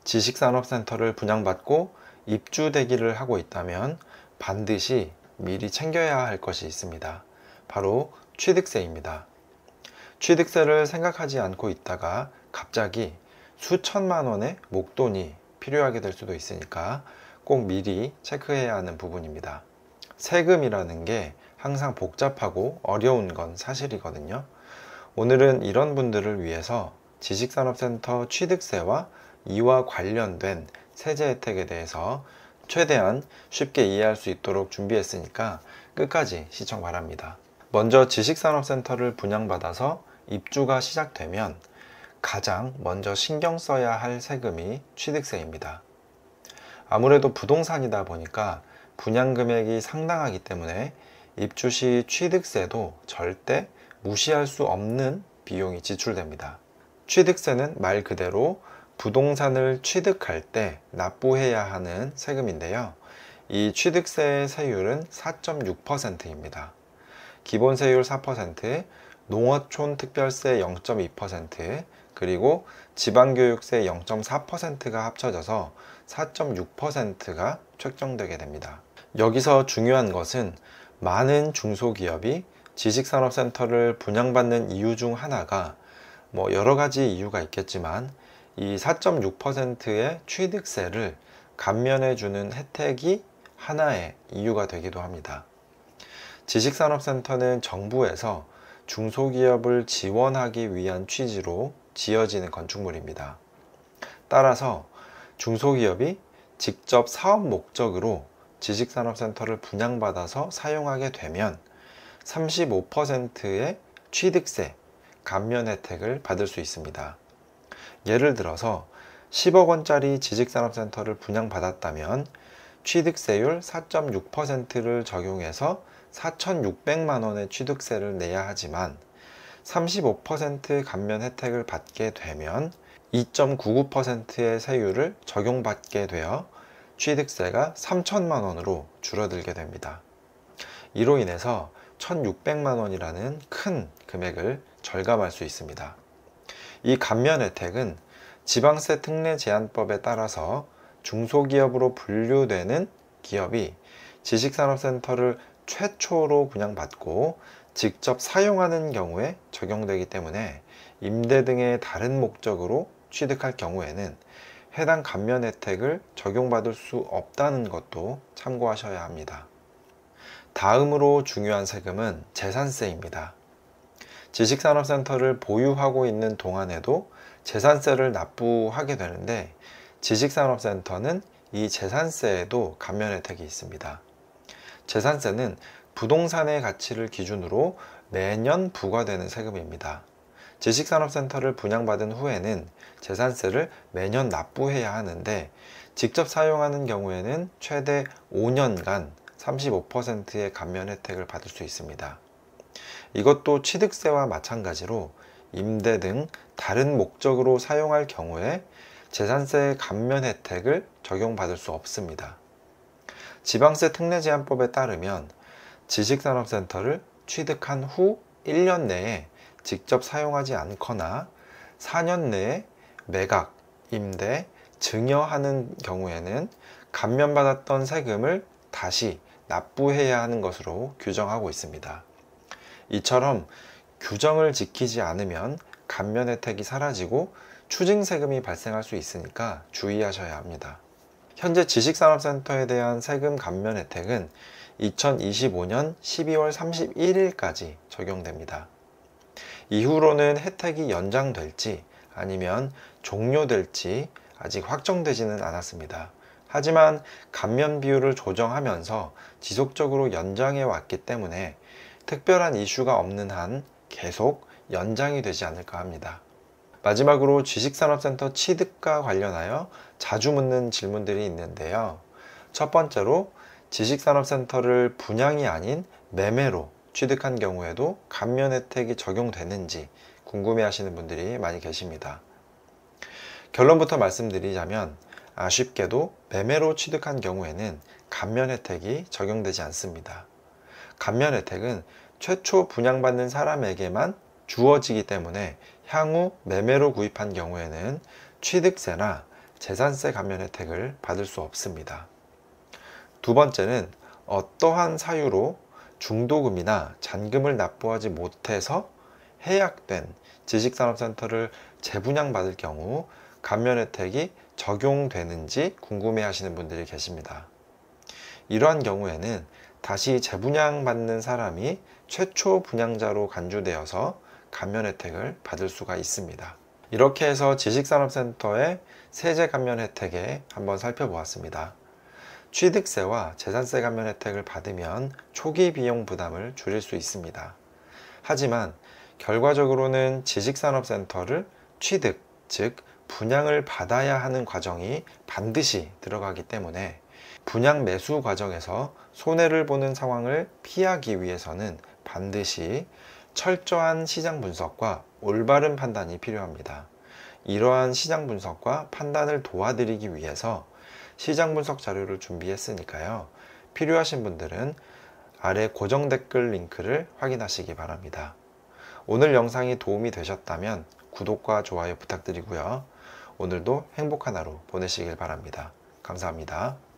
지식산업센터를 분양받고 입주 대기를 하고 있다면 반드시 미리 챙겨야 할 것이 있습니다. 바로 취득세입니다. 취득세를 생각하지 않고 있다가 갑자기 수천만 원의 목돈이 필요하게 될 수도 있으니까 꼭 미리 체크해야 하는 부분입니다. 세금이라는 게 항상 복잡하고 어려운 건 사실이거든요. 오늘은 이런 분들을 위해서 지식산업센터 취득세와 이와 관련된 세제 혜택에 대해서 최대한 쉽게 이해할 수 있도록 준비했으니까 끝까지 시청 바랍니다. 먼저 지식산업센터를 분양받아서 입주가 시작되면 가장 먼저 신경 써야 할 세금이 취득세입니다. 아무래도 부동산이다 보니까 분양 금액이 상당하기 때문에 입주 시 취득세도 절대 무시할 수 없는 비용이 지출됩니다. 취득세는 말 그대로 부동산을 취득할 때 납부해야 하는 세금인데요. 이 취득세의 세율은 4.6%입니다. 기본세율 4%, 농어촌 특별세 0.2%, 그리고 지방교육세 0.4%가 합쳐져서 4.6%가 책정되게 됩니다. 여기서 중요한 것은 많은 중소기업이 지식산업센터를 분양받는 이유 중 하나가 여러 가지 이유가 있겠지만 이 4.6%의 취득세를 감면해 주는 혜택이 하나의 이유가 되기도 합니다. 지식산업센터는 정부에서 중소기업을 지원하기 위한 취지로 지어지는 건축물입니다. 따라서 중소기업이 직접 사업 목적으로 지식산업센터를 분양받아서 사용하게 되면 35%의 취득세 감면 혜택을 받을 수 있습니다. 예를 들어서 10억 원짜리 지식산업센터를 분양받았다면 취득세율 4.6%를 적용해서 4,600만 원의 취득세를 내야 하지만 35% 감면 혜택을 받게 되면 2.99%의 세율을 적용받게 되어 취득세가 3천만 원으로 줄어들게 됩니다. 이로 인해서 1,600만 원이라는 큰 금액을 절감할 수 있습니다. 이 감면 혜택은 지방세 특례 제한법에 따라서 중소기업으로 분류되는 기업이 지식산업센터를 최초로 분양받고 직접 사용하는 경우에 적용되기 때문에 임대 등의 다른 목적으로 취득할 경우에는 해당 감면 혜택을 적용받을 수 없다는 것도 참고하셔야 합니다. 다음으로 중요한 세금은 재산세입니다. 지식산업센터를 보유하고 있는 동안에도 재산세를 납부하게 되는데 지식산업센터는 이 재산세에도 감면 혜택이 있습니다. 재산세는 부동산의 가치를 기준으로 매년 부과되는 세금입니다. 지식산업센터를 분양받은 후에는 재산세를 매년 납부해야 하는데 직접 사용하는 경우에는 최대 5년간 35%의 감면 혜택을 받을 수 있습니다. 이것도 취득세와 마찬가지로 임대 등 다른 목적으로 사용할 경우에 재산세 감면 혜택을 적용받을 수 없습니다. 지방세 특례 제한법에 따르면 지식산업센터를 취득한 후 1년 내에 직접 사용하지 않거나 4년 내에 매각, 임대, 증여하는 경우에는 감면받았던 세금을 다시 납부해야 하는 것으로 규정하고 있습니다. 이처럼 규정을 지키지 않으면 감면 혜택이 사라지고 추징세금이 발생할 수 있으니까 주의하셔야 합니다. 현재 지식산업센터에 대한 세금 감면 혜택은 2025년 12월 31일까지 적용됩니다. 이후로는 혜택이 연장될지 아니면 종료될지 아직 확정되지는 않았습니다. 하지만 감면 비율을 조정하면서 지속적으로 연장해 왔기 때문에 특별한 이슈가 없는 한 계속 연장이 되지 않을까 합니다. 마지막으로 지식산업센터 취득과 관련하여 자주 묻는 질문들이 있는데요. 첫 번째로 지식산업센터를 분양이 아닌 매매로 취득한 경우에도 감면 혜택이 적용되는지 궁금해 하시는 분들이 많이 계십니다. 결론부터 말씀드리자면 아쉽게도 매매로 취득한 경우에는 감면 혜택이 적용되지 않습니다. 감면 혜택은 최초 분양받는 사람에게만 주어지기 때문에 향후 매매로 구입한 경우에는 취득세나 재산세 감면 혜택을 받을 수 없습니다. 두 번째는 어떠한 사유로 중도금이나 잔금을 납부하지 못해서 해약된 지식산업센터를 재분양받을 경우 감면 혜택이 적용되는지 궁금해 하시는 분들이 계십니다. 이러한 경우에는 다시 재분양받는 사람이 최초 분양자로 간주되어서 감면 혜택을 받을 수가 있습니다. 이렇게 해서 지식산업센터의 세제 감면 혜택에 한번 살펴보았습니다. 취득세와 재산세 감면 혜택을 받으면 초기 비용 부담을 줄일 수 있습니다. 하지만 결과적으로는 지식산업센터를 취득, 즉 분양을 받아야 하는 과정이 반드시 들어가기 때문에 분양 매수 과정에서 손해를 보는 상황을 피하기 위해서는 반드시 철저한 시장 분석과 올바른 판단이 필요합니다. 이러한 시장 분석과 판단을 도와드리기 위해서 시장 분석 자료를 준비했으니까요. 필요하신 분들은 아래 고정 댓글 링크를 확인하시기 바랍니다. 오늘 영상이 도움이 되셨다면 구독과 좋아요 부탁드리고요. 오늘도 행복한 하루 보내시길 바랍니다. 감사합니다.